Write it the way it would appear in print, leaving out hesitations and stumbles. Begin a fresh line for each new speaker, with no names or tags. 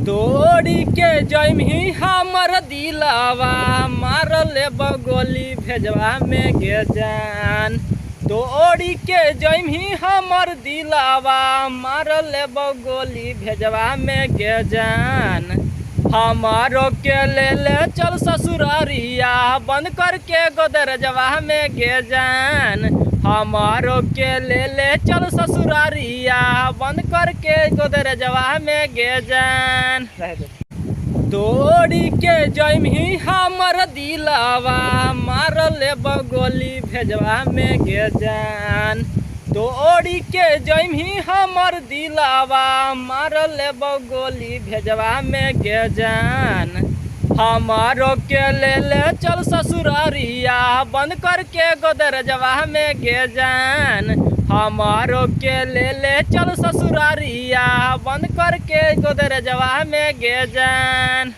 तोड़ी के जमी हमर दिलावा मार ले बगोली भेजवा में गे जान। तोड़ी के जमी हमर दिलावा मार ले बगोली भेजवा में गे जान। हमारो के ले चल ससुरारिया बंद करके गोदरजवा में गे जान। हमारो के ले चल ससुरारिया बंद करके गोदरजवा में गे जान। तोड़ी के जमी हमर दिलावा मार ले बगोली भेजवा में गे जान। तोड़ी के जमी हमर दिलावा मार ले बगोली भेजवा में गे जान। हमारो के ले चल ससुरारिया बंद करके गोदरजवा में गे जान। हमारो के ले चल ससुरारिया बंद करके गोदरजवा में गे जान।